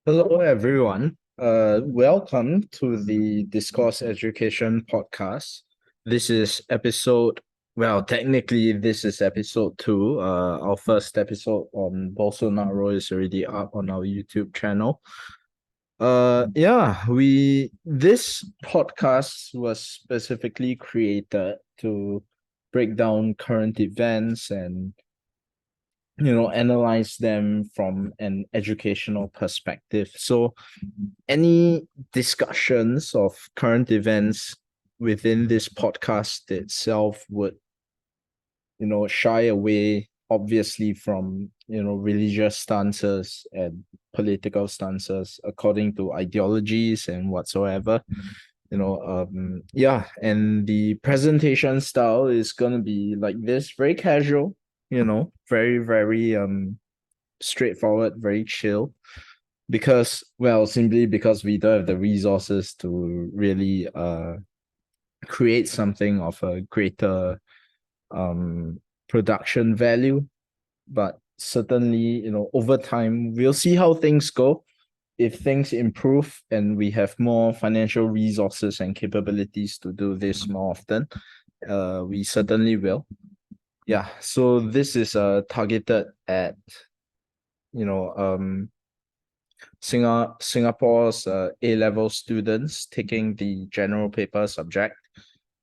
Hello, everyone. Welcome to the Discourse Education podcast. This is technically, this is episode two. Our first episode on Bolsonaro is already up on our YouTube channel. This podcast was specifically created to break down current events and analyze them from an educational perspective. So any discussions of current events within this podcast itself would shy away obviously from religious stances and political stances according to ideologies and whatsoever. And the presentation style is going to be like this, very casual, very very straightforward, very chill, because simply because we don't have the resources to really create something of a greater production value. But certainly, over time we'll see how things go. If things improve and we have more financial resources and capabilities to do this more often, we certainly will. Yeah, so this is targeted at Singapore's A-level students taking the general paper subject.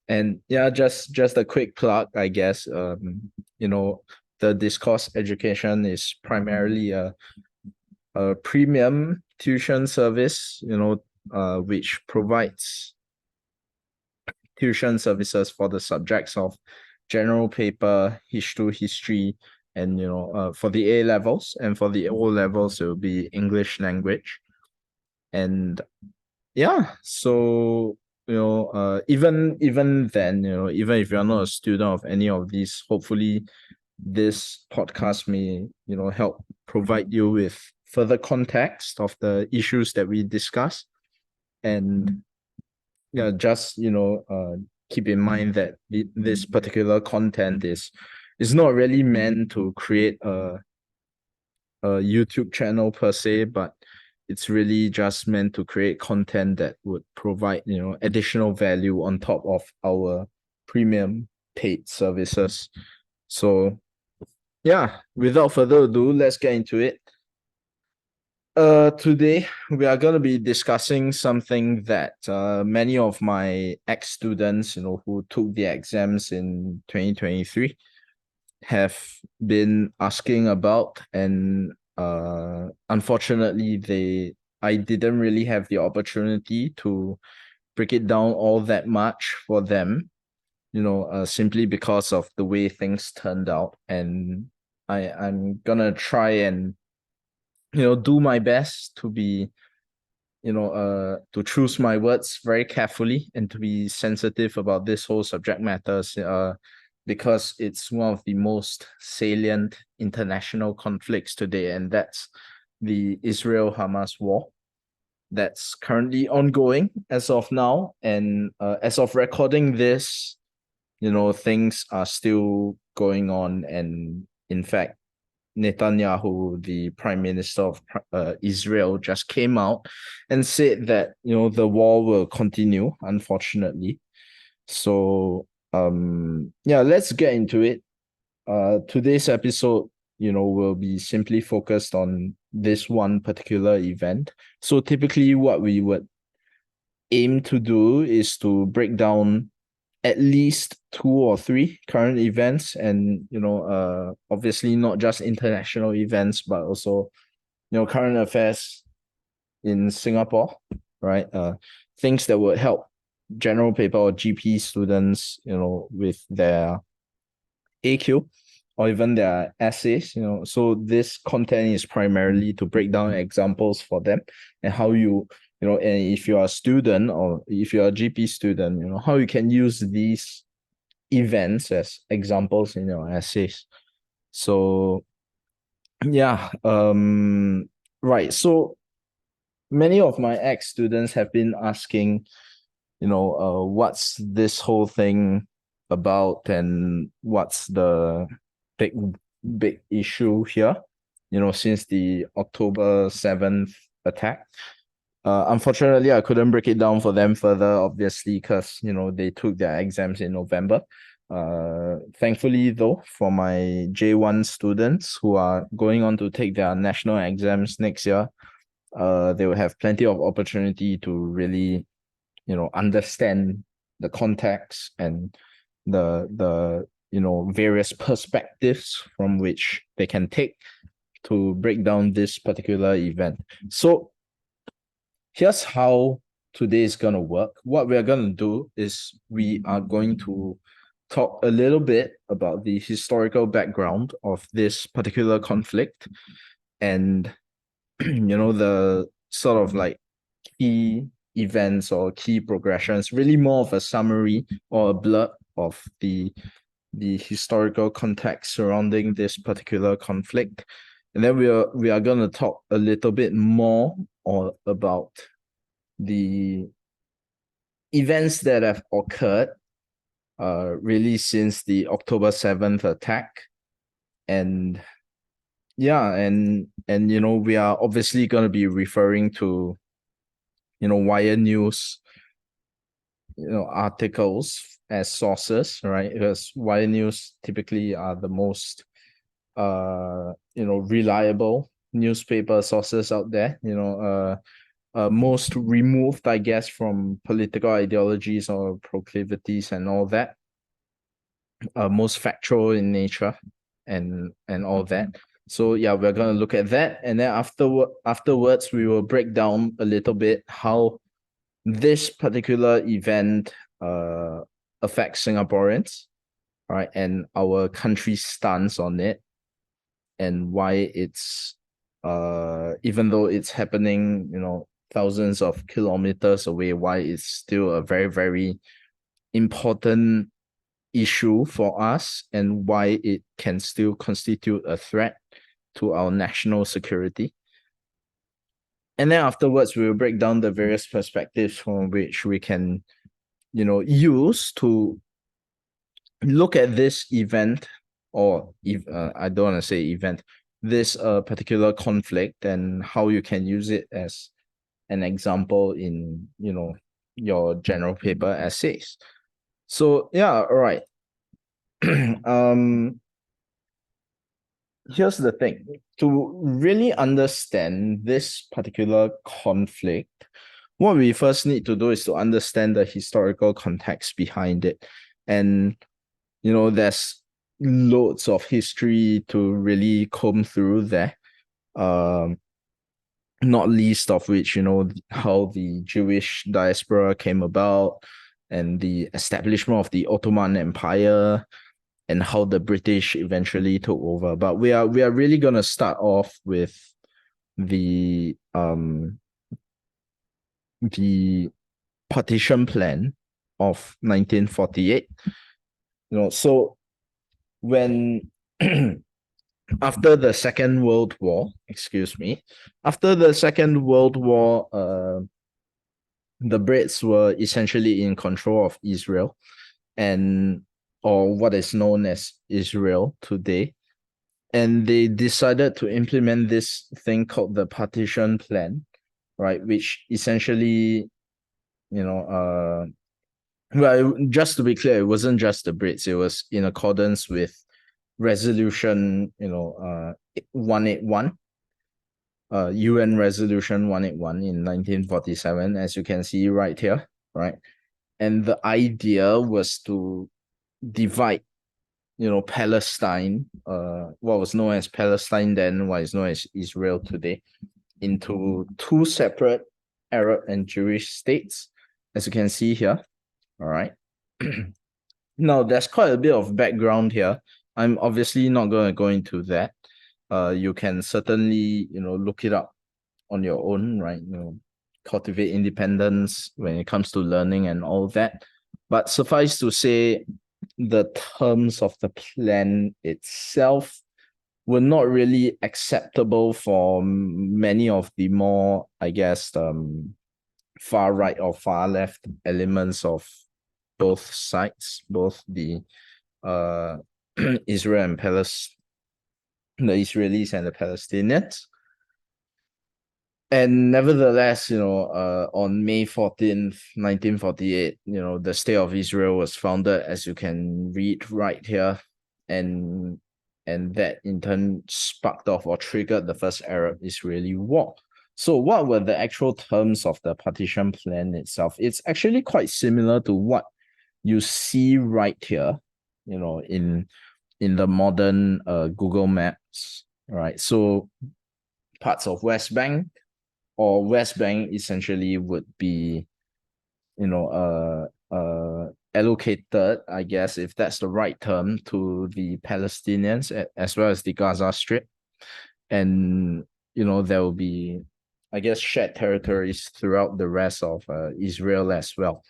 And yeah, just a quick plug, I guess. The discourse education is primarily a premium tuition service, which provides tuition services for the subjects of general paper, history, and for the A levels, and for the O levels it will be English language. And yeah, so even then, even if you're not a student of any of these, hopefully this podcast may help provide you with further context of the issues that we discuss. And yeah, just keep in mind that this particular content is not really meant to create a YouTube channel per se, but it's really just meant to create content that would provide additional value on top of our premium paid services. So yeah, without further ado, let's get into it. Today we are gonna be discussing something that many of my ex-students, who took the exams in 2023 have been asking about, and unfortunately I didn't really have the opportunity to break it down all that much for them, simply because of the way things turned out. And I'm gonna try and do my best to be to choose my words very carefully and to be sensitive about this whole subject matters, because it's one of the most salient international conflicts today, and that's the Israel-Hamas war that's currently ongoing as of now. And as of recording this, things are still going on. And in fact, Netanyahu, the Prime Minister of Israel, just came out and said that the war will continue, unfortunately. So let's get into it. Today's episode, will be simply focused on this one particular event. So typically what we would aim to do is to break down at least two or three current events, and obviously not just international events, but also current affairs in Singapore, right? Things that would help general paper or GP students, with their AQ or even their essays. So this content is primarily to break down examples for them, and how and if you are a student or if you're a GP student, how you can use these events as examples in your essays. So yeah, right. So many of my ex-students have been asking, what's this whole thing about, and what's the big issue here, since the October 7th attack. Unfortunately, I couldn't break it down for them further, obviously, because they took their exams in November. Thankfully, though, for my J1 students who are going on to take their national exams next year, they will have plenty of opportunity to really, understand the context and the various perspectives from which they can take to break down this particular event. So here's how today is going to work. What we're going to do is we are going to talk a little bit about the historical background of this particular conflict and the sort of like key events or key progressions, really more of a summary or a blurb of the historical context surrounding this particular conflict. And then we are going to talk a little bit more about the events that have occurred really since the October 7th attack. And yeah, and we are obviously going to be referring to wire news articles as sources, right? Because wire news typically are the most reliable newspaper sources out there, most removed, I guess, from political ideologies or proclivities and all that, most factual in nature and all that. So yeah, we're going to look at that, and then afterwards we will break down a little bit how this particular event affects Singaporeans, right, and our country's stance on it, and why it's even though it's happening thousands of kilometers away, why it's still a very, very important issue for us, and why it can still constitute a threat to our national security. And then afterwards, we will break down the various perspectives from which we can, use to look at this event, or I don't want to say event, this particular conflict, and how you can use it as an example in, your general paper essays. So yeah, all right. Here's the thing. To really understand this particular conflict, what we first need to do is to understand the historical context behind it. And, there's loads of history to really comb through there. Not least of which, how the Jewish diaspora came about and the establishment of the Ottoman Empire and how the British eventually took over. But we are really gonna start off with the partition plan of 1948. So when after the Second World War, after the Second World War, the Brits were essentially in control of Israel, or what is known as Israel today. And they decided to implement this thing called the partition plan, right? Which essentially, well, just to be clear, it wasn't just the Brits. It was in accordance with Resolution, 181, UN Resolution 181 in 1947, as you can see right here, right? And the idea was to divide, Palestine, what was known as Palestine then, what is known as Israel today, into two separate Arab and Jewish states, as you can see here. All right. Now, there's quite a bit of background here. I'm obviously not going to go into that. You can certainly, look it up on your own, right? Cultivate independence when it comes to learning and all that. But suffice to say, the terms of the plan itself were not really acceptable for many of the more, I guess, far right or far left elements of both sides, both the Israel and Palestine, the Israelis and the Palestinians. And nevertheless, on May 14th, 1948, the state of Israel was founded, as you can read right here, and that in turn sparked off or triggered the first Arab-Israeli war. So what were the actual terms of the partition plan itself? It's actually quite similar to what you see right here, in the modern Google Maps, right? So parts of West Bank, or West Bank essentially would be, allocated, I guess, if that's the right term, to the Palestinians, as well as the Gaza Strip. And, there will be, I guess, shared territories throughout the rest of Israel as well.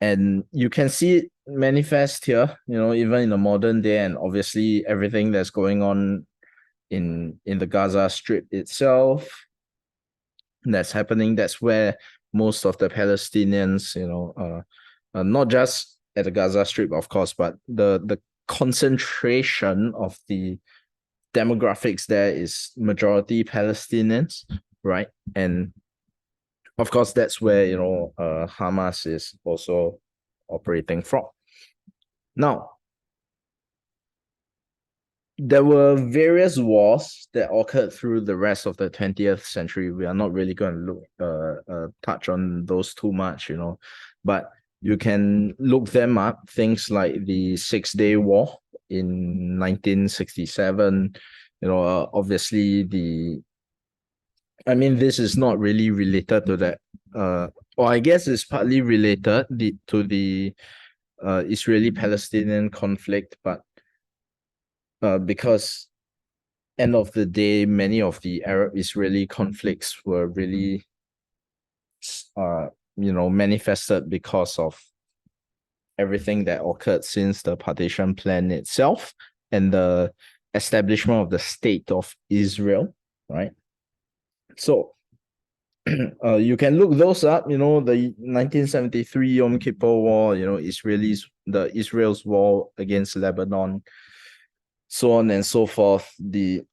And you can see it manifest here, even in the modern day, and obviously everything that's going on in the Gaza Strip itself that's happening. That's where most of the Palestinians, not just at the Gaza Strip, of course, but the concentration of the demographics there is majority Palestinians, right? And of course, that's where Hamas is also operating from. Now, there were various wars that occurred through the rest of the 20th century. We are not really going to look touch on those too much, but you can look them up. Things like the 6-Day War in 1967. Obviously this is not really related to that. Or I guess it's partly related to the Israeli-Palestinian conflict, but because end of the day, many of the Arab-Israeli conflicts were really, manifested because of everything that occurred since the partition plan itself and the establishment of the state of Israel, right? So you can look those up, the 1973 Yom Kippur War, Israel's war against Lebanon, so on and so forth.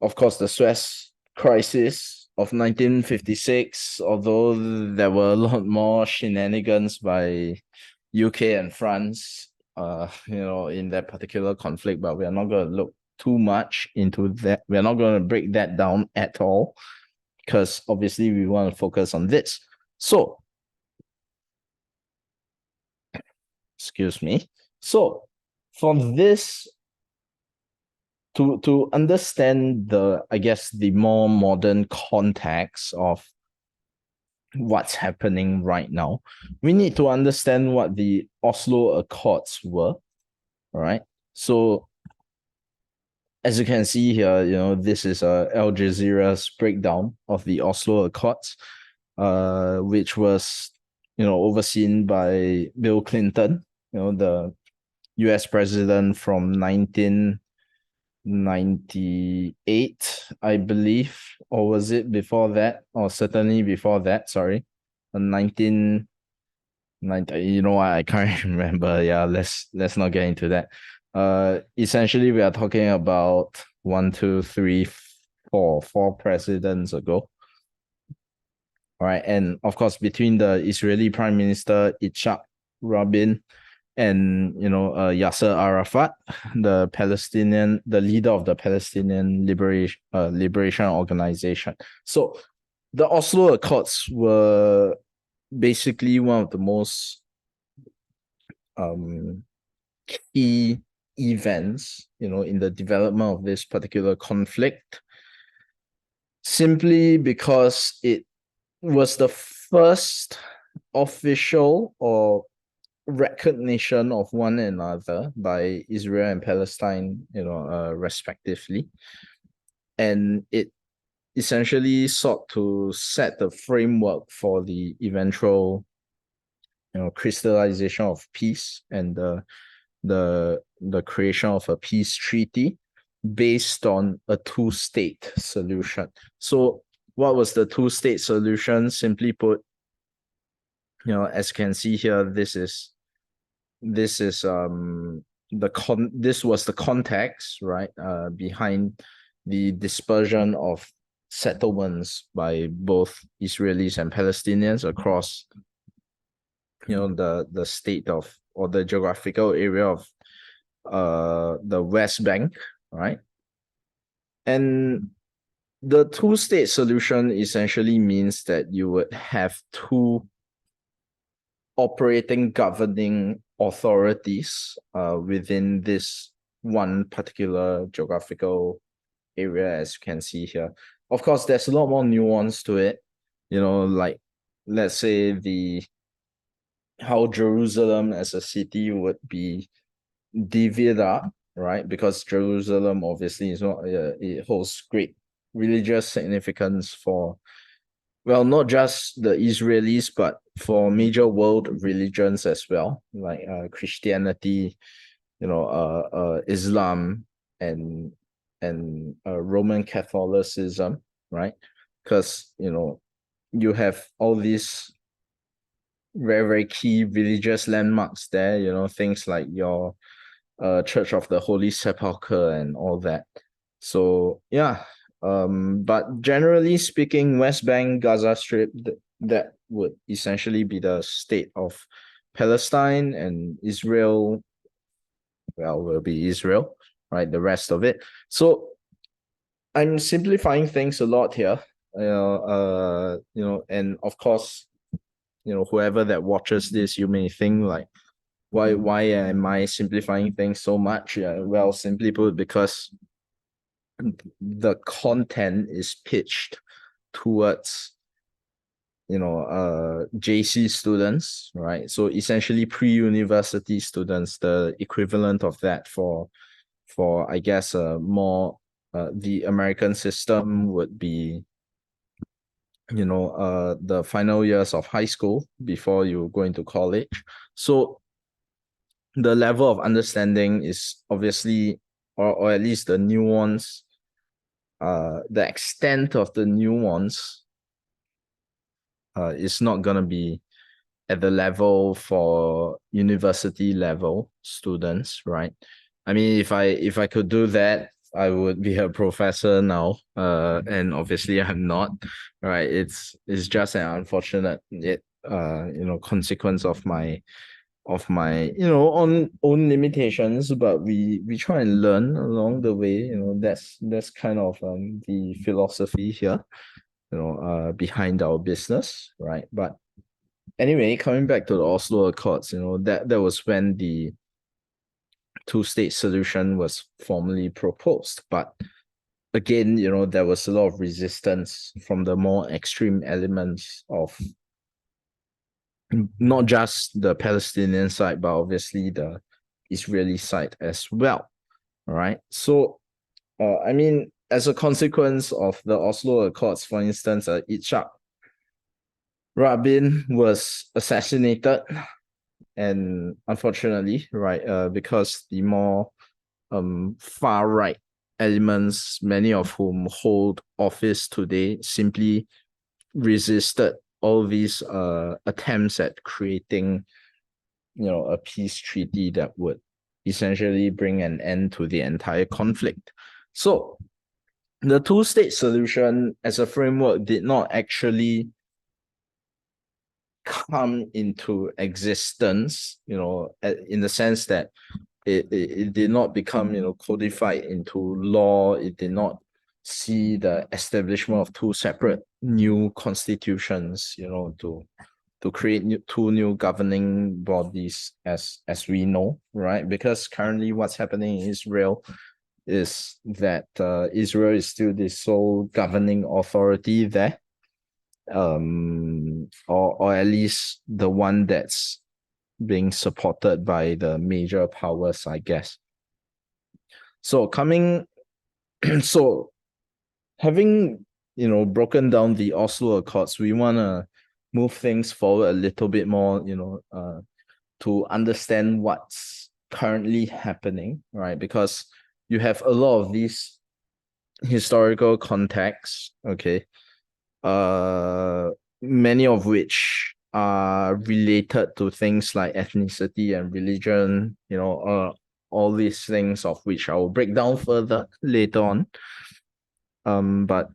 Of course, the Suez Crisis of 1956, although there were a lot more shenanigans by UK and France, in that particular conflict, but we are not going to look too much into that. We're not going to break that down at all, because obviously we want to focus on this. So, excuse me. So, for this, to understand the more modern context of what's happening right now, we need to understand what the Oslo Accords were, right? So, as you can see here, this is Al Jazeera's breakdown of the Oslo Accords, which was, overseen by Bill Clinton, the US president from 1998, I believe, or was it before that? Or certainly before that, sorry. 1990, I can't remember. Yeah, let's not get into that. Essentially, we are talking about 4 presidents ago. All right, and of course, between the Israeli Prime Minister Yitzhak Rabin and Yasser Arafat, the leader of the Palestinian Liberation Organization. So the Oslo Accords were basically one of the most key events, in the development of this particular conflict, simply because it was the first official or recognition of one another by Israel and Palestine, respectively. And it essentially sought to set the framework for the eventual, crystallization of peace and the creation of a peace treaty based on a two-state solution. So what was the two-state solution? Simply put, as you can see here, this was the context, right, behind the dispersion of settlements by both Israelis and Palestinians across, the state of, or the geographical area of the West Bank, right? And the two-state solution essentially means that you would have two operating governing authorities within this one particular geographical area, as you can see here. Of course, there's a lot more nuance to it, like, let's say, how Jerusalem as a city would be divvied up, right? Because Jerusalem obviously is not, it holds great religious significance for, well, not just the Israelis, but for major world religions as well, like Christianity, Islam, and Roman Catholicism, right? Because you have all these very, very key religious landmarks there, things like your Church of the Holy Sepulchre and all that. So yeah, but generally speaking, West Bank, Gaza Strip, that would essentially be the state of Palestine, and Israel, well, will be Israel, right? The rest of it. So I'm simplifying things a lot here, and of course, whoever that watches this, you may think like, why am I simplifying things so much? Well, simply put, because the content is pitched towards JC students, right? So essentially pre-university students, the equivalent of that for I guess more the American system would be the final years of high school before you go into college. So the level of understanding is obviously, or at least the nuance, the extent of the nuance is not gonna be at the level for university level students, right? I mean, if I could do that, I would be a professor now. And obviously I'm not, right? It's just an unfortunate consequence of my own limitations, but we try and learn along the way. That's kind of the philosophy here, behind our business, right? But anyway, coming back to the Oslo Accords, that was when the two-state solution was formally proposed. But again, there was a lot of resistance from the more extreme elements of not just the Palestinian side, but obviously the Israeli side as well. All right. So, I mean, as a consequence of the Oslo Accords, for instance, Yitzhak Rabin was assassinated, and unfortunately, right, because the more far right elements, many of whom hold office today, simply resisted all these attempts at creating a peace treaty that would essentially bring an end to the entire conflict. So the two-state solution as a framework did not actually come into existence, in the sense that it did not become, codified into law. It did not see the establishment of two separate new constitutions, to create two new governing bodies as we know, right? Because currently what's happening in Israel is that Israel is still the sole governing authority there, or at least the one that's being supported by the major powers, I guess. So so having broken down the Oslo Accords, we want to move things forward a little bit more, to understand what's currently happening, right? Because you have a lot of these historical contexts, okay, many of which are related to things like ethnicity and religion, all these things of which I will break down further later on. But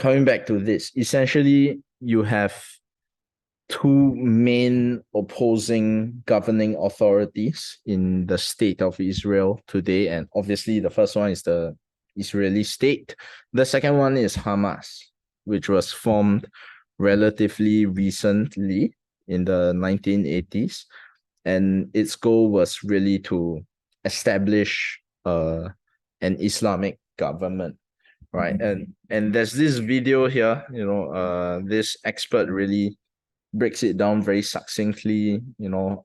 coming back to this, essentially you have two main opposing governing authorities in the state of Israel today. And obviously, the first one is the Israeli state. The second one is Hamas, which was formed relatively recently in the 1980s. And its goal was really to establish an Islamic government. Right. And there's this video here, this expert really breaks it down very succinctly,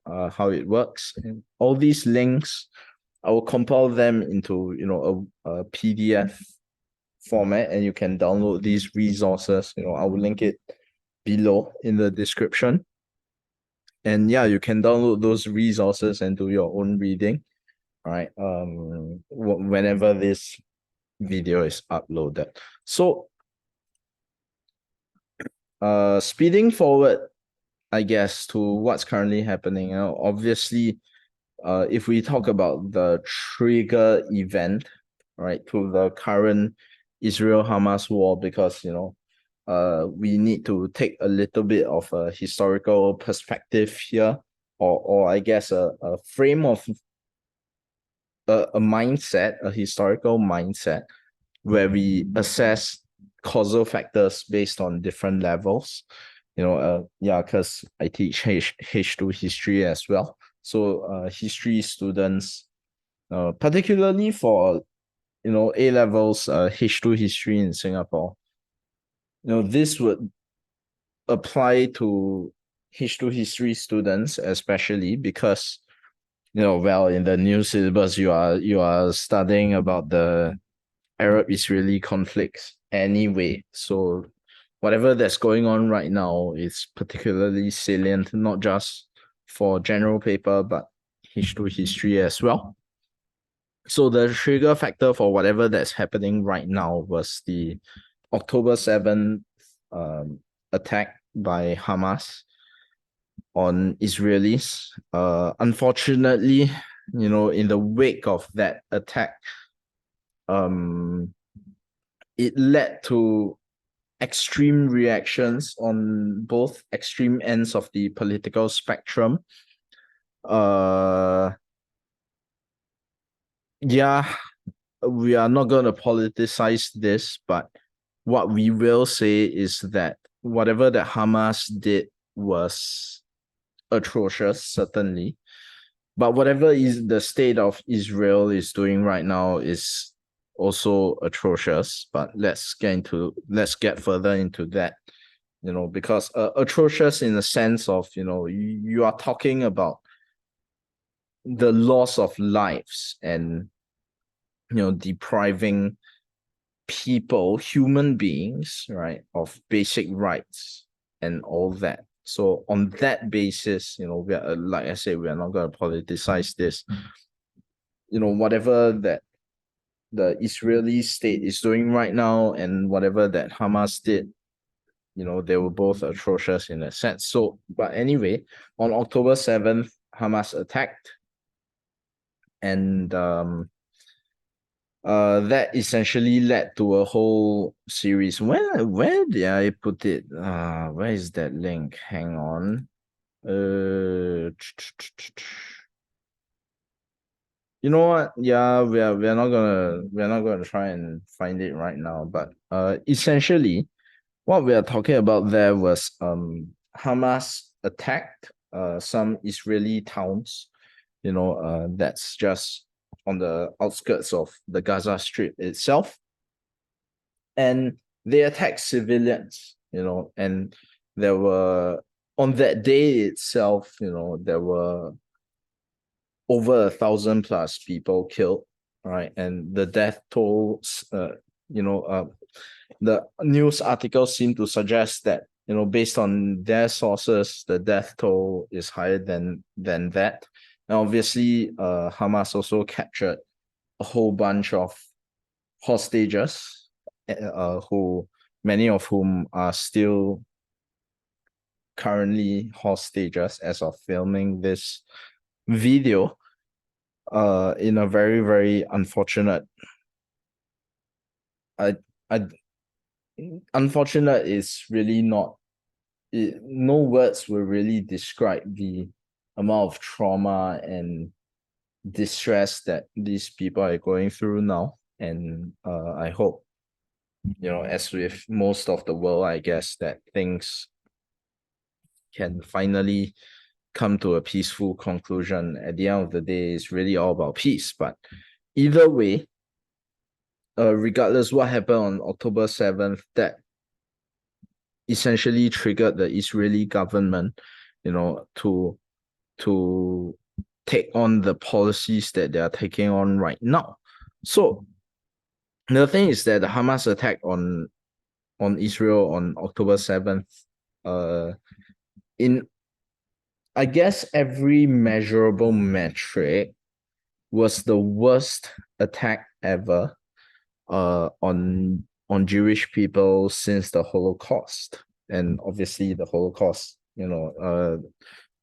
how it works. And all these links, I will compile them into, a PDF format, and you can download these resources. I will link it below in the description. And yeah, you can download those resources and do your own reading, right? Whenever this video is uploaded. So, speeding forward, I guess, to what's currently happening. Obviously, if we talk about the trigger event, right, to the current Israel-Hamas war, because we need to take a little bit of a historical perspective here, or I guess a frame of a mindset, a historical mindset, where we assess causal factors based on different levels. Because I teach H2 history as well. So history students, particularly for A levels, H2 history in Singapore, this would apply to H2 history students especially because in the new syllabus you are studying about the Arab-Israeli conflicts anyway. So whatever that's going on right now is particularly salient, not just for general paper, but H2 history as well. So the trigger factor for whatever that's happening right now was the October 7th attack by Hamas on Israelis. Unfortunately, in the wake of that attack, it led to extreme reactions on both extreme ends of the political spectrum. Yeah, we are not going to politicize this, but what we will say is that whatever that Hamas did was atrocious, certainly. But whatever is the state of Israel is doing right now is also atrocious. But let's get further into that, because atrocious in the sense of, you are talking about the loss of lives and, depriving people, human beings, right, of basic rights and all that. So on that basis, we are, like I said, we are not going to politicize this. Whatever that the Israeli state is doing right now and whatever that Hamas did, they were both atrocious in a sense. So, but anyway, on October 7th, Hamas attacked, and that essentially led to a whole series. Where did I put it? Where is that link? Hang on. You know what? Yeah, we're not gonna try and find it right now. But essentially, what we are talking about there was Hamas attacked some Israeli towns. That's just on the outskirts of the Gaza Strip itself, and they attacked civilians. And there were on that day itself. There were over 1,000 plus people killed, right? And the death tolls, the news articles seem to suggest that, based on their sources, the death toll is higher than that. And obviously, Hamas also captured a whole bunch of hostages, who many of whom are still currently hostages as of filming this video. In a very, very unfortunate, I unfortunate is really not no words will really describe the amount of trauma and distress that these people are going through now. And I hope, as with most of the world, I guess that things can finally come to a peaceful conclusion. At the end of the day, it's really all about peace. But either way, regardless what happened on October 7th, that essentially triggered the Israeli government, to take on the policies that they are taking on right now. So the thing is that the Hamas attack on Israel on October 7th, in I guess every measurable metric, was the worst attack ever on Jewish people since the Holocaust. And obviously the Holocaust,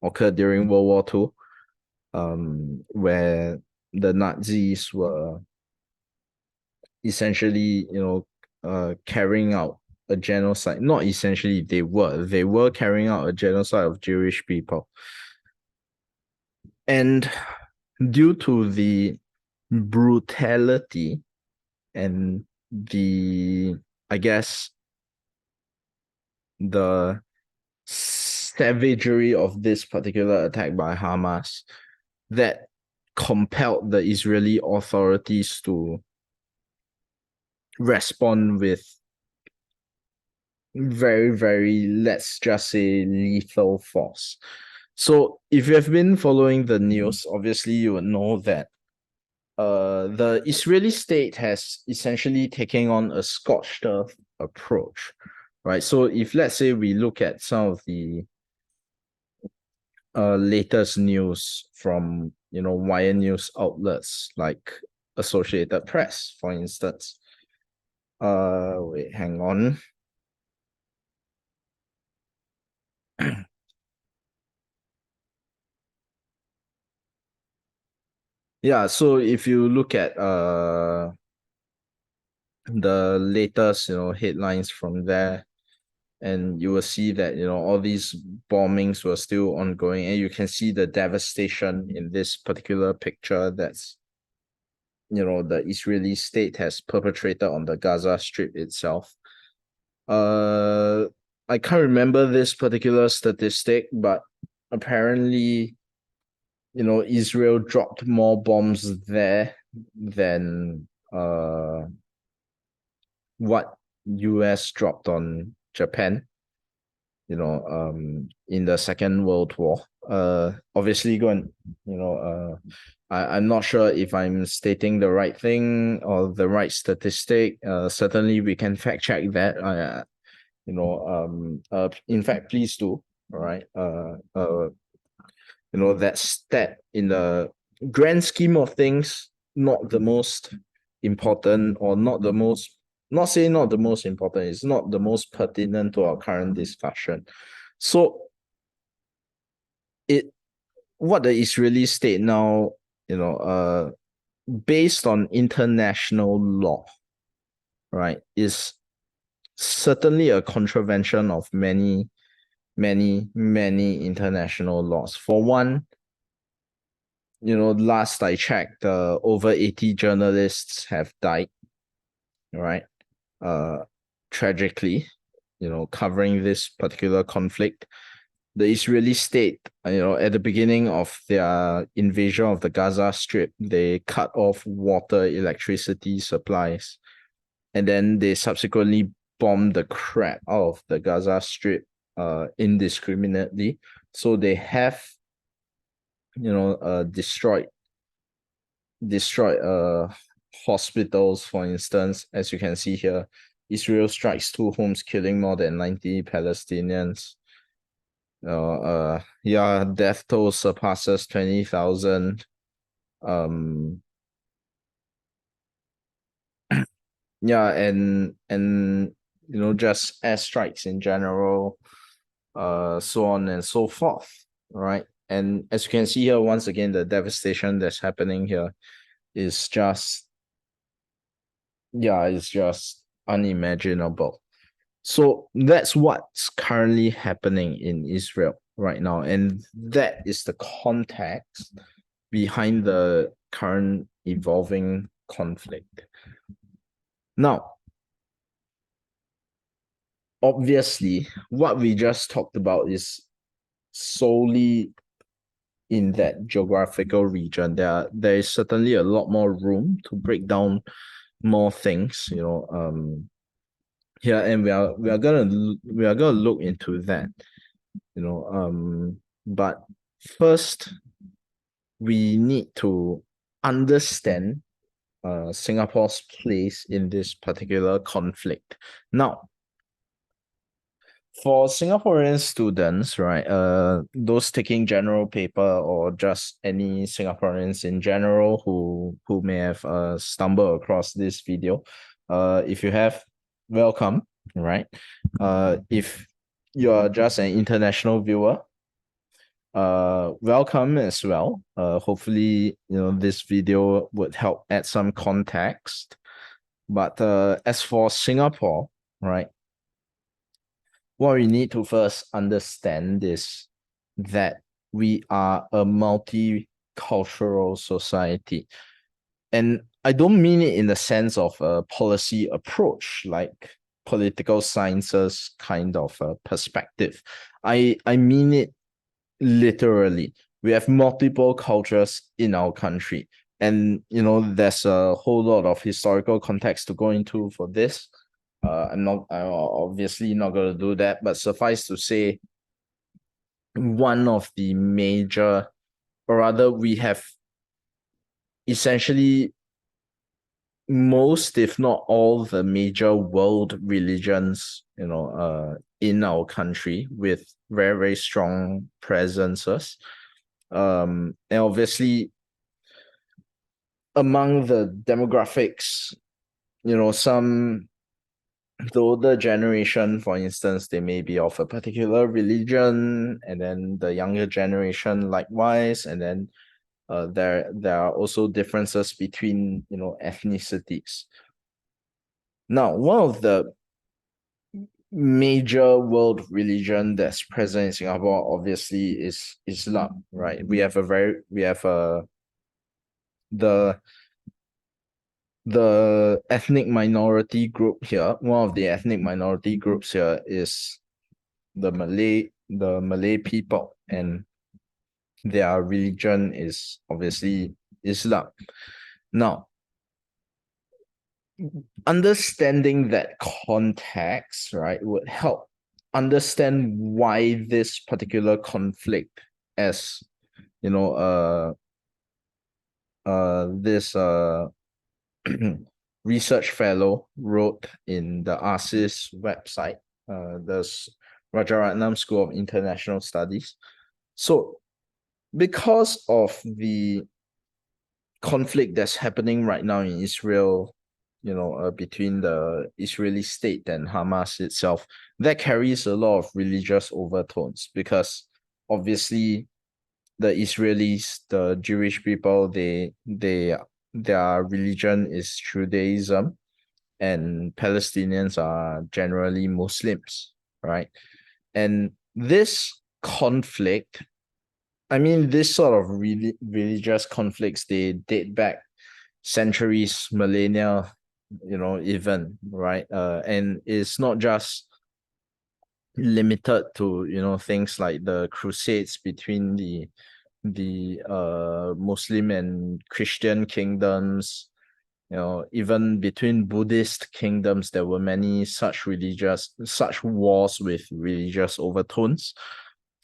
occurred during World War II, where the Nazis were essentially, carrying out a genocide. Not essentially, they were carrying out a genocide of Jewish people. And due to the brutality and I guess, the savagery of this particular attack by Hamas, that compelled the Israeli authorities to respond with very, very, let's just say, lethal force. So if you have been following the news, obviously you would know that the Israeli state has essentially taken on a scorched earth approach, right? So if, let's say, we look at some of the latest news from, wire news outlets like Associated Press, for instance. Wait, hang on. Yeah, so if you look at the latest, headlines from there, and you will see that, all these bombings were still ongoing, and you can see the devastation in this particular picture that's, the Israeli state has perpetrated on the Gaza Strip itself. I can't remember this particular statistic, but apparently, Israel dropped more bombs there than what US dropped on Japan, in the Second World War. Obviously I'm not sure if I'm stating the right thing or the right statistic. Certainly we can fact check that. In fact, please do. All right. That stat, in the grand scheme of things, not the most important, or not saying not the most important, it's not the most pertinent to our current discussion. So what the Israeli state now, based on international law, right, is certainly a contravention of many, many, many international laws. For one, last I checked, over 80 journalists have died, right? Tragically, covering this particular conflict. The Israeli state, at the beginning of their invasion of the Gaza Strip, they cut off water, electricity supplies, and then they subsequently bombed the crap out of the Gaza Strip indiscriminately. So they have, destroyed hospitals, for instance. As you can see here, Israel strikes 2 homes, killing more than 90 Palestinians. Death toll surpasses 20,000. And just airstrikes in general, so on and so forth, right? And as you can see here, once again, the devastation that's happening here is just unimaginable. So that's what's currently happening in Israel right now. And that is the context behind the current evolving conflict. Now, obviously, what we just talked about is solely in that geographical region. There is certainly a lot more room to break down more things, here, and we are gonna look into that, but first we need to understand Singapore's place in this particular conflict. Now, for Singaporean students, right, those taking general paper or just any Singaporeans in general who may have stumbled across this video, if you have, welcome, right? If you're just an international viewer, welcome as well. Hopefully, this video would help add some context. But as for Singapore, right, what we need to first understand is that we are a multicultural society. And I don't mean it in the sense of a policy approach, like political sciences kind of a perspective. I mean it literally. We have multiple cultures in our country. And, there's a whole lot of historical context to go into for this. I'm obviously not going to do that, but suffice to say, one of the major, or rather, we have essentially most, if not all, the major world religions, in our country with very, very strong presences. And obviously, among the demographics, some the older generation, for instance, they may be of a particular religion, and then the younger generation likewise, and then there are also differences between ethnicities. Now, one of the major world religion that's present in Singapore obviously is Islam, right? We have the the ethnic minority group here. One of the ethnic minority groups here is the Malay people, and their religion is obviously Islam. Now, understanding that context, right, would help understand why this particular conflict, as this research fellow wrote in the ASIS website, the Rajaratnam School of International Studies. So, because of the conflict that's happening right now in Israel, between the Israeli state and Hamas itself, that carries a lot of religious overtones, because obviously the Israelis, the Jewish people, their religion is Judaism, and Palestinians are generally Muslims, right? And this conflict, I mean, this sort of religious conflicts, they date back centuries, millennia, even, right? And it's not just limited to, things like the crusades between the Muslim and Christian kingdoms. Even between Buddhist kingdoms, there were many such wars with religious overtones.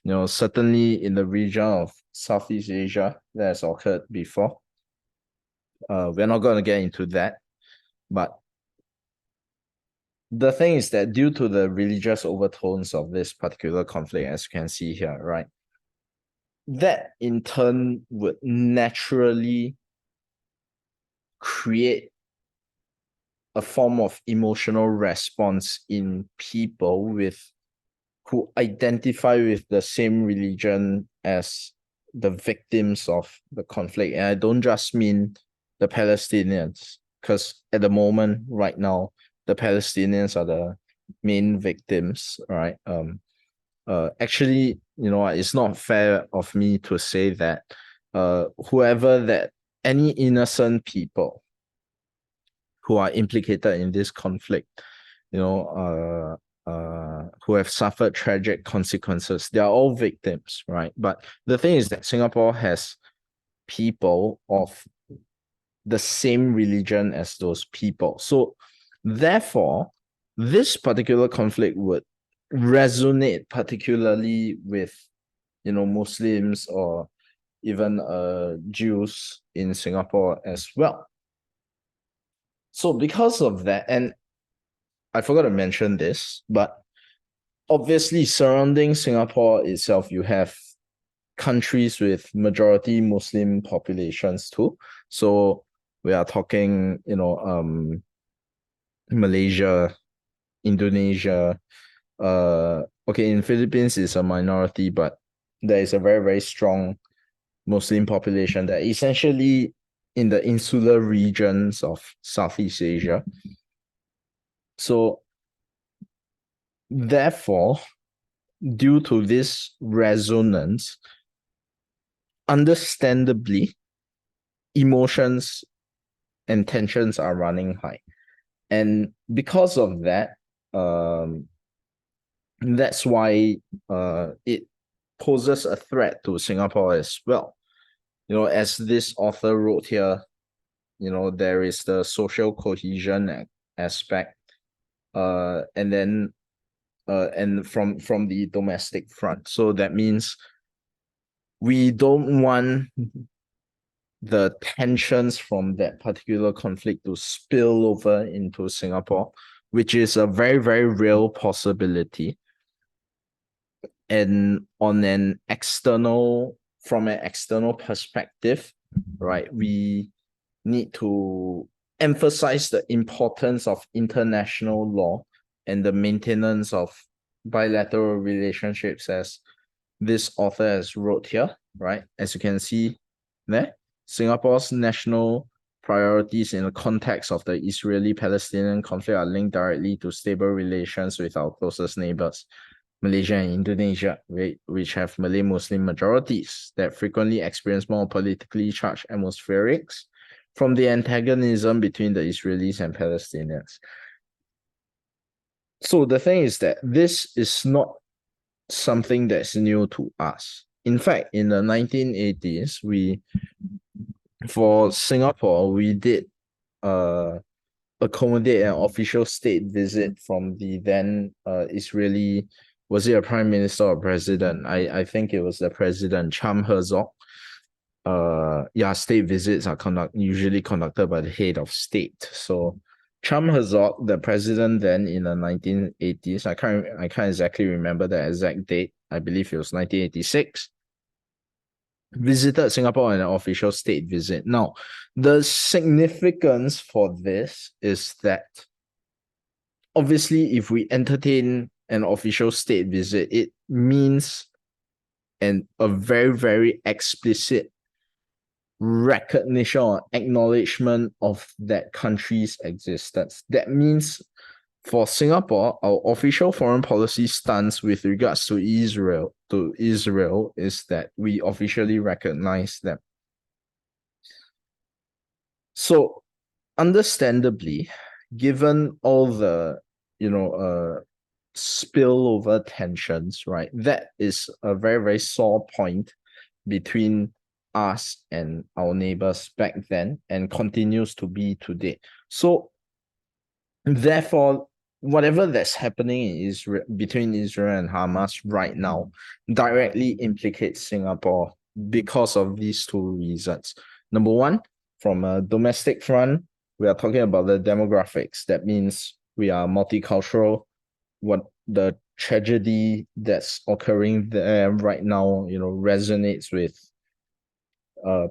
Certainly in the region of Southeast Asia, that has occurred before. We're not going to get into that, but the thing is that due to the religious overtones of this particular conflict, as you can see here, right, that in turn would naturally create a form of emotional response in people who identify with the same religion as the victims of the conflict. And I don't just mean the Palestinians, because at the moment, right now, the Palestinians are main victims, right? Actually, it's not fair of me to say that whoever that any innocent people who are implicated in this conflict, who have suffered tragic consequences, they are all victims, right? But the thing is that Singapore has people of the same religion as those people. So therefore, this particular conflict would resonate particularly with, Muslims or even Jews in Singapore as well. So because of that, and I forgot to mention this, but obviously surrounding Singapore itself, you have countries with majority Muslim populations too. So we are talking, Malaysia, Indonesia. Okay, in Philippines is a minority, but there is a very, very strong Muslim population that essentially in the insular regions of Southeast Asia. So therefore, due to this resonance, understandably, emotions and tensions are running high. And because of that, that's why it poses a threat to Singapore as well. As this author wrote here, there is the social cohesion aspect, and then and from the domestic front. So that means we don't want the tensions from that particular conflict to spill over into Singapore, which is a very, very real possibility. And from an external perspective, right, we need to emphasize the importance of international law and the maintenance of bilateral relationships, as this author has wrote here, right? As you can see there, Singapore's national priorities in the context of the Israeli-Palestinian conflict are linked directly to stable relations with our closest neighbors, Malaysia and Indonesia, which have Malay Muslim majorities that frequently experience more politically charged atmospherics from the antagonism between the Israelis and Palestinians. So the thing is that this is not something that's new to us. In fact, in the 1980s, for Singapore, we did accommodate an official state visit from the then Israeli, was it a prime minister or president? I think it was the president, Cham Herzog. State visits are usually conducted by the head of state. So Cham Herzog, the president then in the 1980s, I can't exactly remember the exact date. I believe it was 1986. Visited Singapore on an official state visit. Now, the significance for this is that obviously, if we entertain an official state visit, it means a very, very explicit recognition or acknowledgement of that country's existence. That means for Singapore, our official foreign policy stance with regards to Israel is that we officially recognize them. So understandably, given all the spillover tensions, right, that is a very, very sore point between us and our neighbors back then and continues to be today. So therefore, whatever that's happening in Israel, between Israel and Hamas right now, directly implicates Singapore because of these two reasons. Number one, from a domestic front, we are talking about the demographics. That means we are multicultural. What the tragedy that's occurring there right now, resonates with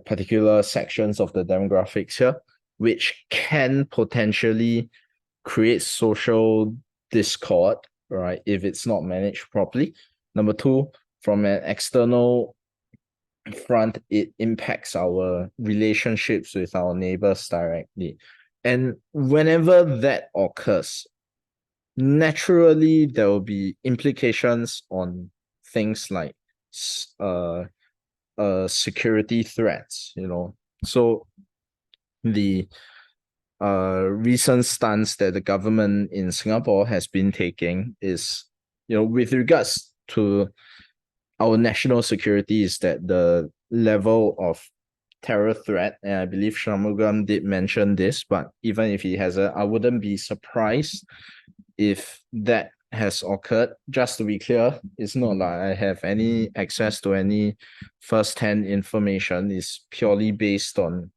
particular sections of the demographics here, which can potentially create social discord, right, if it's not managed properly. Number two, from an external front, it impacts our relationships with our neighbors directly. And whenever that occurs, naturally there will be implications on things like security threats, So the recent stance that the government in Singapore has been taking is, with regards to our national security, is that the level of terror threat, and I believe Shanmugam did mention this, but even if he hasn't, I wouldn't be surprised if that has occurred. Just to be clear, it's not like I have any access to any first-hand information. It's purely based on,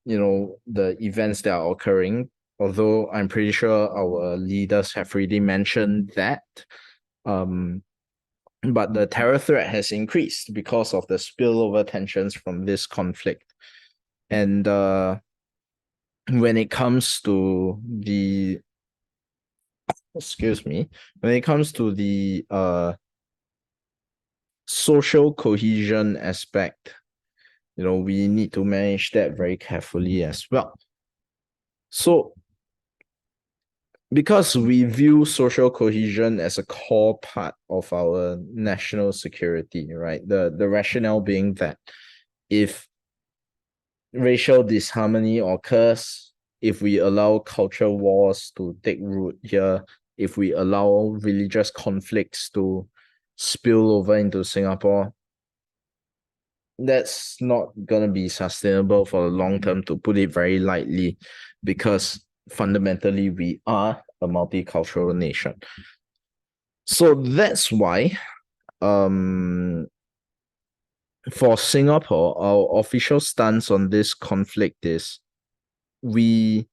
the events that are occurring. Although I'm pretty sure our leaders have already mentioned that. But the terror threat has increased because of the spillover tensions from this conflict. And when it comes to the when it comes to the social cohesion aspect, we need to manage that very carefully as well. So because we view social cohesion as a core part of our national security, right? The rationale being that if racial disharmony occurs, if we allow culture wars to take root here, if we allow religious conflicts to spill over into Singapore, that's not going to be sustainable for the long term, to put it very lightly, because fundamentally we are a multicultural nation. So that's why for Singapore, our official stance on this conflict is we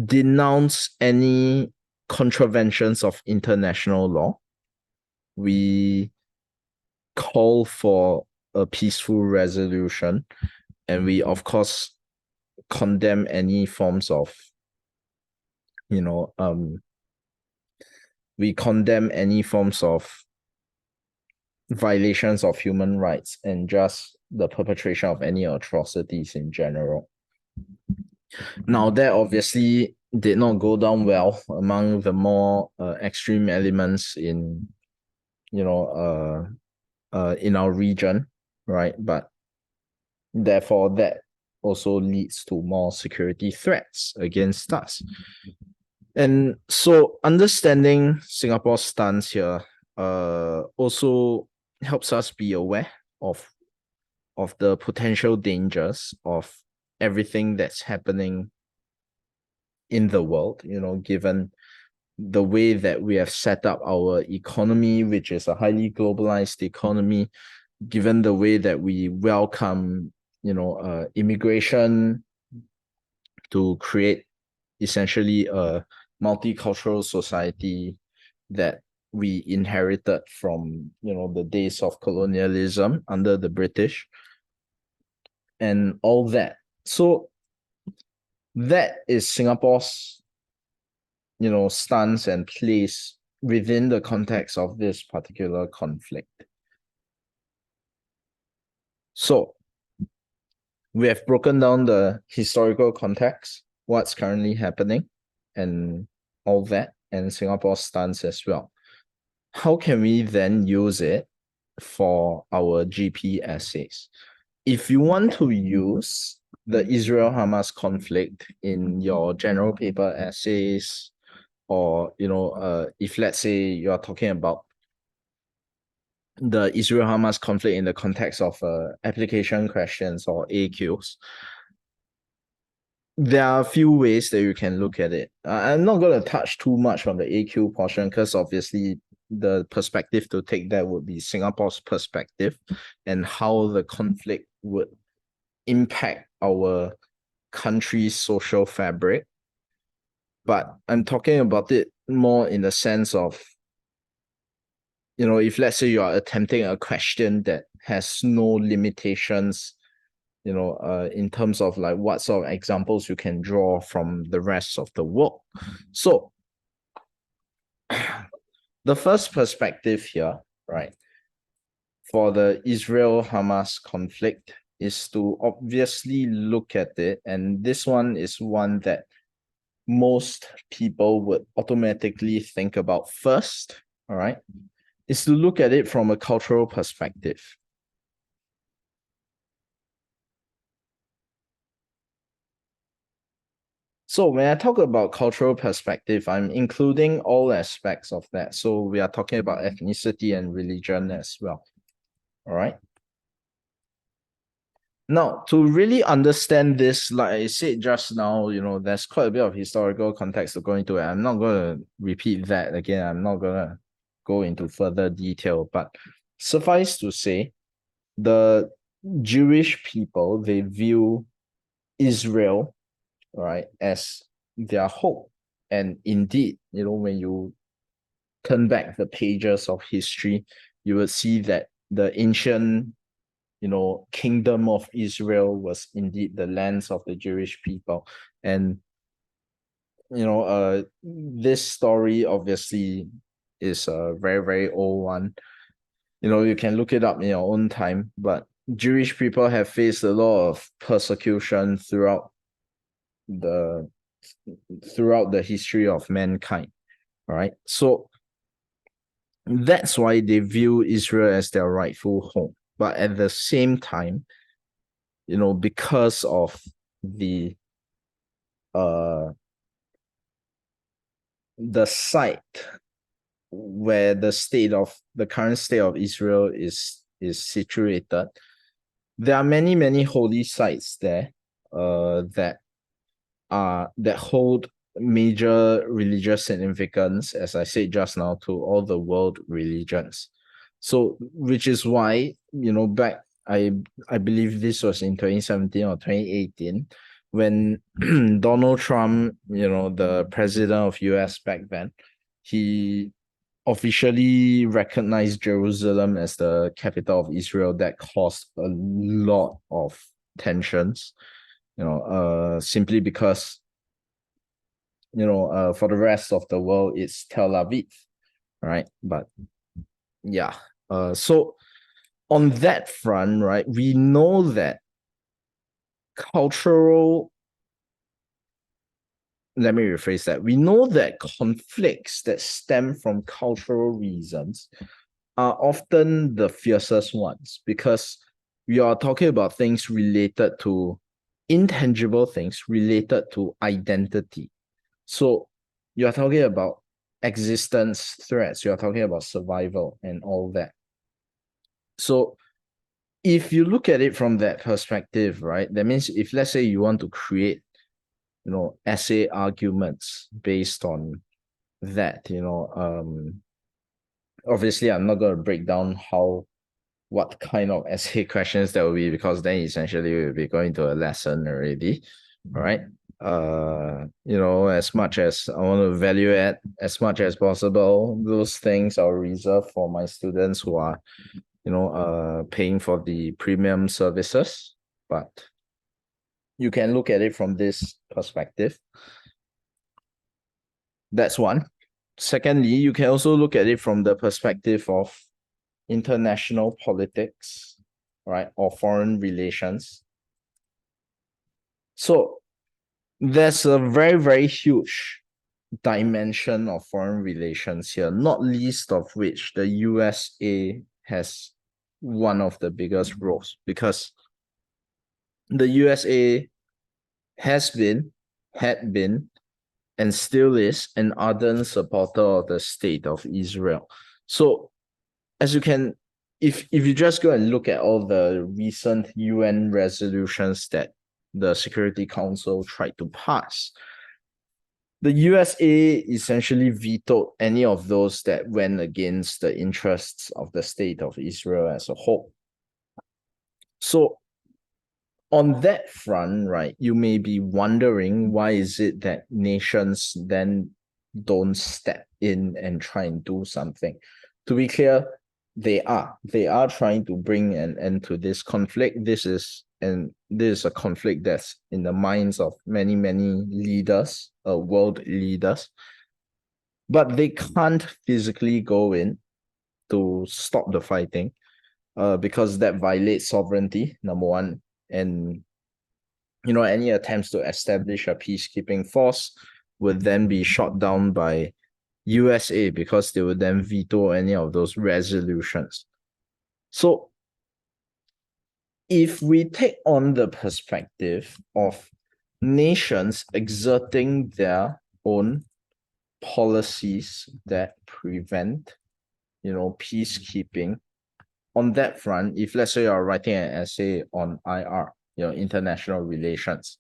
denounce any contraventions of international law. We call for a peaceful resolution, and we, of course, condemn any forms of, we condemn any forms of violations of human rights and just the perpetration of any atrocities in general. Now, that obviously did not go down well among the more extreme elements in, in our region, right? But therefore, that also leads to more security threats against us. And so understanding Singapore's stance here also helps us be aware of the potential dangers of everything that's happening in the world, given the way that we have set up our economy, which is a highly globalized economy, given the way that we welcome, immigration to create essentially a multicultural society that we inherited from, the days of colonialism under the British and all that. So that is Singapore's, stance and place within the context of this particular conflict. So we have broken down the historical context, what's currently happening, and all that, and Singapore's stance as well. How can we then use it for our GP essays? If you want to use the Israel-Hamas conflict in your general paper essays, or, if let's say you're talking about the Israel-Hamas conflict in the context of application questions or AQs, there are a few ways that you can look at it. I'm not going to touch too much on the AQ portion because obviously the perspective to take that would be Singapore's perspective and how the conflict would impact our country's social fabric. But I'm talking about it more in the sense of, if let's say you are attempting a question that has no limitations, in terms of like what sort of examples you can draw from the rest of the world. So the first perspective here, right, for the Israel-Hamas conflict is to obviously look at it, and this one is one that most people would automatically think about first, all right, is to look at it from a cultural perspective. So when I talk about cultural perspective, I'm including all aspects of that. So we are talking about ethnicity and religion as well. All right. Now, to really understand this, like I said just now, there's quite a bit of historical context to go into it. I'm not going to repeat that again. I'm not going to go into further detail, but suffice to say, the Jewish people, they view Israel, right, as their hope. And indeed, when you turn back the pages of history, you will see that the ancient kingdom of Israel was indeed the lands of the Jewish people. And this story obviously is a very, very old one. You can look it up in your own time, but Jewish people have faced a lot of persecution the throughout the history of mankind. All right. So that's why they view Israel as their rightful home. But at the same time, because of uh the site where the current state of Israel is situated, there are many, many holy sites there that hold major religious significance, as I said just now, to all the world religions. So, which is why, back, I believe this was in 2017 or 2018, when Donald Trump, the president of US back then, he officially recognized Jerusalem as the capital of Israel. That caused a lot of tensions, simply because for the rest of the world, it's Tel Aviv, right? But yeah, so on that front, right, we know that let me rephrase that. We know that conflicts that stem from cultural reasons are often the fiercest ones, because we are talking about things related to intangible things related to identity. So you're talking about existence threats, you're talking about survival and all that. So if you look at it from that perspective, right, that means if, let's say, you want to create, essay arguments based on that, obviously I'm not going to break down what kind of essay questions there will be, because then essentially we'll be going to a lesson already, right? As much as I want to value add as much as possible, those things are reserved for my students who are, paying for the premium services. But you can look at it from this perspective. That's one. Secondly, you can also look at it from the perspective of international politics, right, or foreign relations. So there's a very, very huge dimension of foreign relations here, not least of which the USA has one of the biggest roles, because the USA had been, and still is an ardent supporter of the state of Israel. So as you can, if you just go and look at all the recent UN resolutions that the Security Council tried to pass, the USA essentially vetoed any of those that went against the interests of the state of Israel as a whole. So on that front, right, you may be wondering, why is it that nations then don't step in and try and do something? To be clear, they are trying to bring an end to this conflict. This is a conflict that's in the minds of many, many leaders, world leaders, but they can't physically go in to stop the fighting, because that violates sovereignty, number one. And any attempts to establish a peacekeeping force would then be shot down by USA because they would then veto any of those resolutions. So if we take on the perspective of nations exerting their own policies that prevent, peacekeeping, on that front, if let's say you're writing an essay on IR, international relations,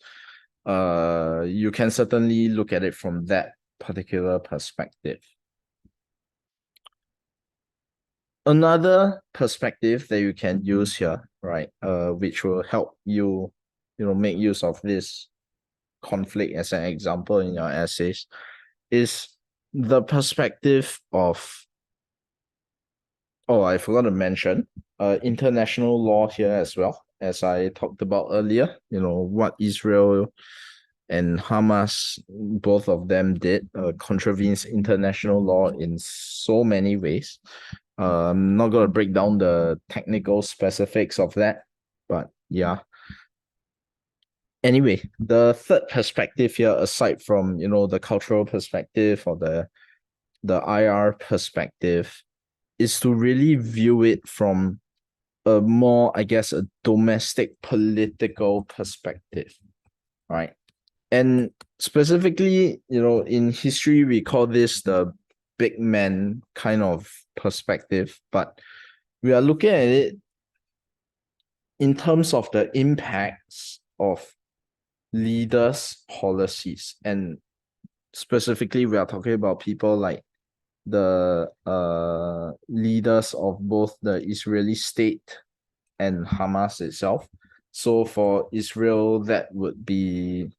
you can certainly look at it from that particular perspective. Another perspective that you can use here, right, which will help you, make use of this conflict as an example in your essays, is the perspective of, I forgot to mention, international law here as well, as I talked about earlier, what Israel and Hamas, both of them did, contravenes international law in so many ways. I'm not going to break down the technical specifics of that, but yeah. Anyway, the third perspective here, aside from, the cultural perspective or the IR perspective, is to really view it from a more, I guess, a domestic political perspective, right? And specifically, in history, we call this the big man kind of perspective, but we are looking at it in terms of the impacts of leaders' policies. And specifically, we are talking about people like the leaders of both the Israeli state and Hamas itself. So for Israel, that would be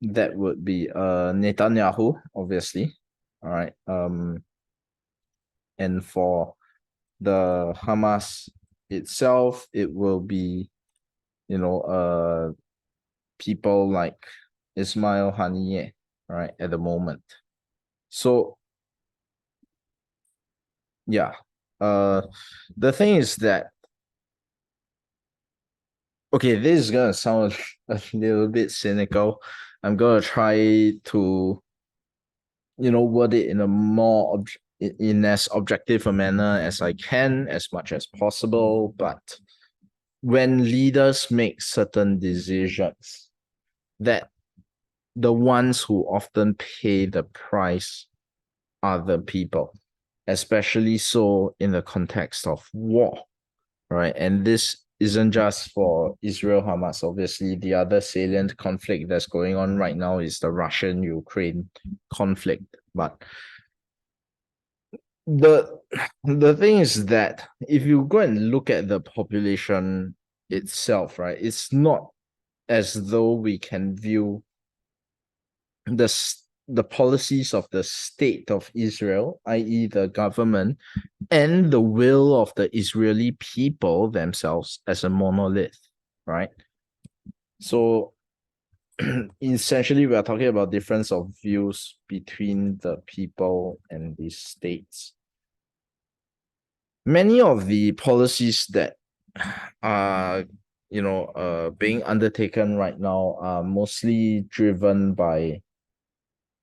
Netanyahu, obviously. All right. And for the Hamas itself, it will be, people like Ismail Haniyeh, right, at the moment. So yeah, the thing is that, okay, this is gonna sound a little bit cynical. I'm gonna try to, word it in a more in as objective a manner as I can, as much as possible. But when leaders make certain decisions, that the ones who often pay the price are the people, especially so in the context of war, right? And this isn't just for Israel-Hamas. Obviously, the other salient conflict that's going on right now is the Russian-Ukraine conflict. But the thing is that if you go and look at the population itself, right, it's not as though we can view the policies of the state of Israel, i.e. the government, and the will of the Israeli people themselves as a monolith, right? So essentially, we are talking about difference of views between the people and the states. Many of the policies that are, being undertaken right now are mostly driven by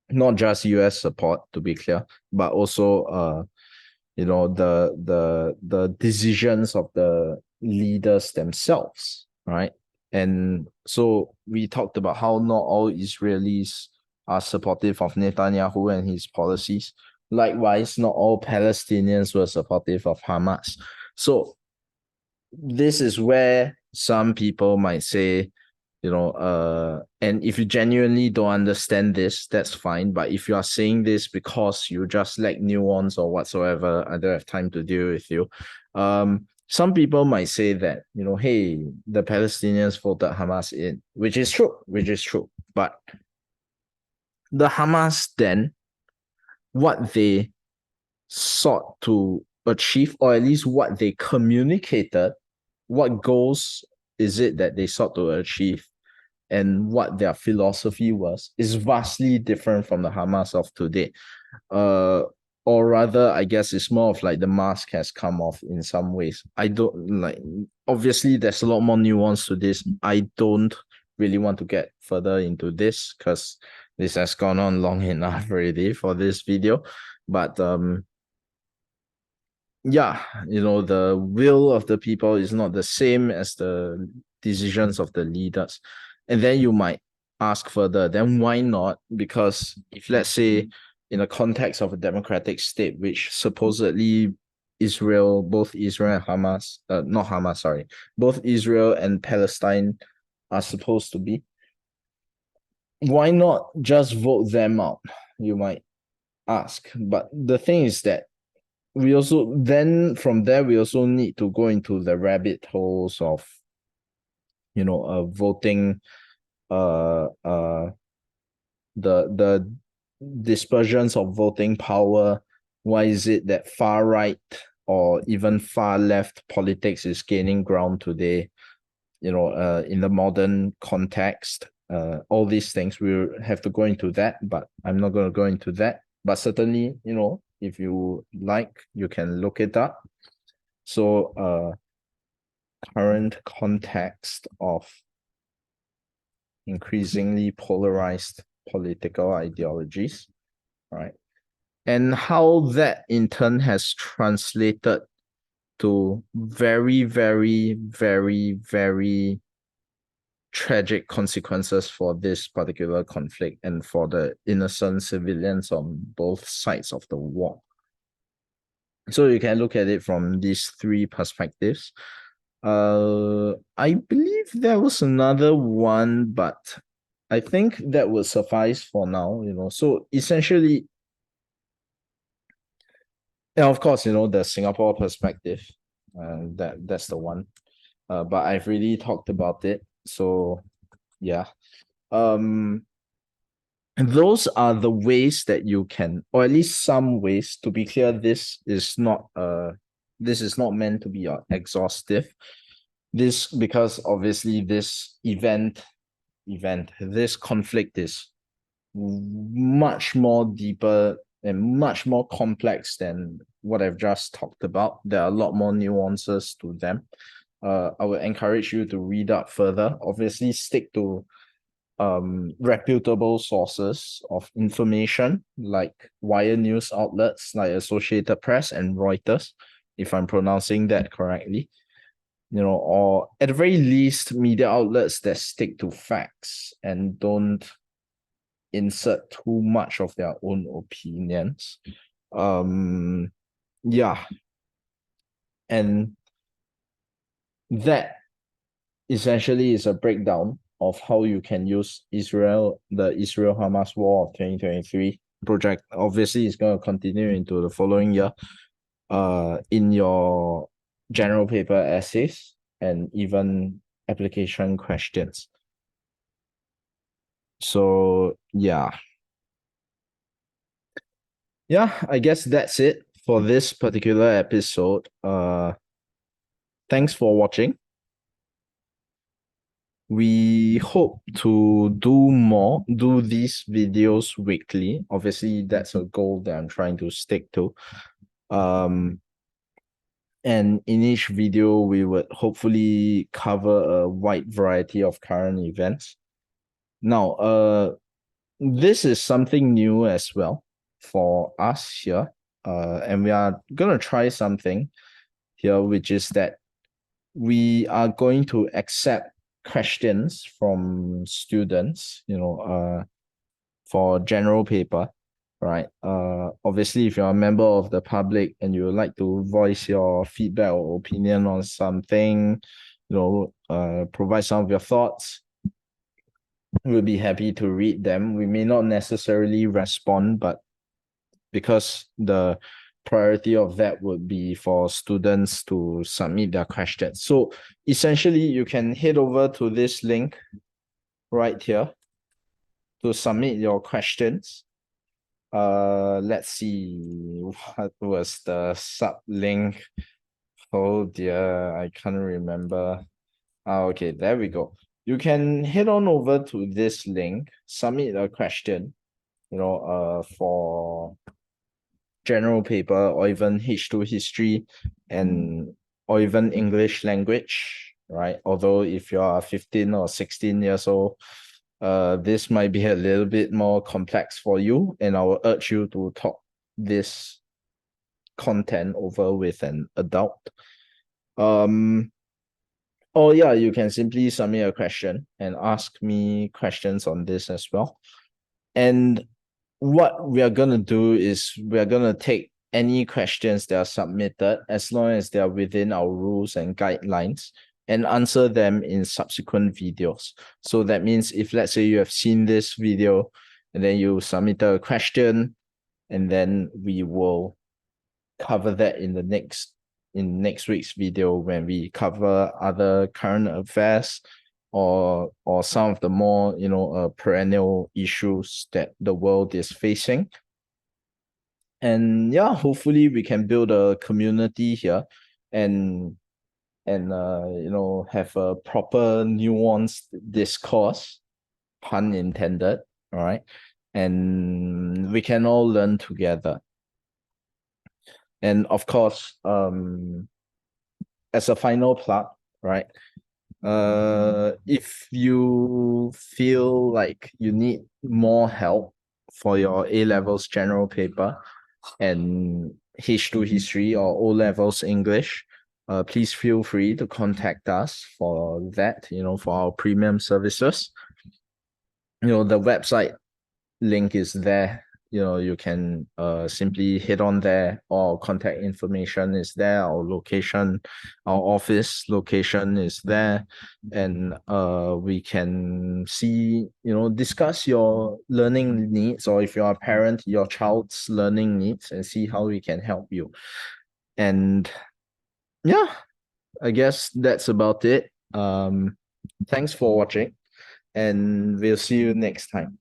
not just US support, to be clear, but also the decisions of the leaders themselves, right? And so we talked about how not all Israelis are supportive of Netanyahu and his policies. Likewise, not all Palestinians were supportive of Hamas. So this is where some people might say, and if you genuinely don't understand this, that's fine. But if you are saying this because you just lack nuance or whatsoever, I don't have time to deal with you. Some people might say that, hey, the Palestinians voted Hamas in, which is true. But the Hamas then, what they sought to achieve, or at least what they communicated, what goals is it that they sought to achieve, and what their philosophy was, is vastly different from the Hamas of today. Or rather, I guess it's more of like the mask has come off in some ways. I don't like, obviously there's a lot more nuance to this. I don't really want to get further into this because this has gone on long enough already for this video. But yeah, the will of the people is not the same as the decisions of the leaders. And then you might ask further, then why not? Because if, let's say, in the context of a democratic state, which supposedly both Israel and Hamas, not Hamas, sorry, both Israel and Palestine are supposed to be, why not just vote them out? You might ask. But the thing is that from there we also need to go into the rabbit holes of voting, the dispersions of voting power. Why is it that far right or even far left politics is gaining ground today, in the modern context? All these things, we'll have to go into that, but I'm not going to go into that. But certainly, if you like, you can look it up. So current context of increasingly polarized political ideologies, right? And how that in turn has translated to very, very, very, very tragic consequences for this particular conflict and for the innocent civilians on both sides of the war. So you can look at it from these three perspectives. I believe there was another one, but I think that would suffice for now, So essentially, yeah, of course, the Singapore perspective, that's the one. But I've really talked about it. So yeah. And those are the ways that you can, or at least some ways. To be clear, this is not meant to be exhaustive. This, because obviously this this conflict is much more deeper and much more complex than what I've just talked about. There are a lot more nuances to them. I would encourage you to read up further. Obviously, stick to reputable sources of information like wire news outlets like Associated Press and Reuters, if I'm pronouncing that correctly, or at the very least, media outlets that stick to facts and don't insert too much of their own opinions. Yeah. And that essentially is a breakdown of how you can use the Israel-Hamas War of 2023 project. Obviously, it's going to continue into the following year in your general paper essays and even application questions. So, yeah. Yeah, I guess that's it for this particular episode. Thanks for watching. We hope to do these videos weekly. Obviously, that's a goal that I'm trying to stick to. And in each video, we would hopefully cover a wide variety of current events. Now, this is something new as well for us here. And we are gonna try something here, which is that we are going to accept questions from students, for general paper, right? Obviously, if you're a member of the public and you would like to voice your feedback or opinion on something, provide some of your thoughts, we'll be happy to read them. We may not necessarily respond, but because the priority of that would be for students to submit their questions. So essentially, you can head over to this link right here to submit your questions. Let's see, what was the sub link? Oh dear, I can't remember. Okay, there we go. You can head on over to this link, submit a question, for general paper or even H2 history or even English language, right? Although if you are 15 or 16 years old, this might be a little bit more complex for you, and I will urge you to talk this content over with an adult. Oh yeah, you can simply submit a question and ask me questions on this as well. And what we are gonna do is we are gonna take any questions that are submitted as long as they are within our rules and guidelines and answer them in subsequent videos. So that means if let's say you have seen this video and then you submit a question, and then we will cover that in next week's video when we cover other current affairs or some of the more perennial issues that the world is facing. And yeah, hopefully we can build a community here and have a proper nuanced discourse, pun intended, all right? And we can all learn together. And of course, as a final plug, right? If you feel like you need more help for your A-levels general paper and H2 history or O-levels English, please feel free to contact us for that, for our premium services. The website link is there. You can simply hit on there, or contact information is there, our location, our office location is there, and we can see, discuss your learning needs, or if you're a parent, your child's learning needs, and see how we can help you. And yeah, I guess that's about it. Thanks for watching, and we'll see you next time.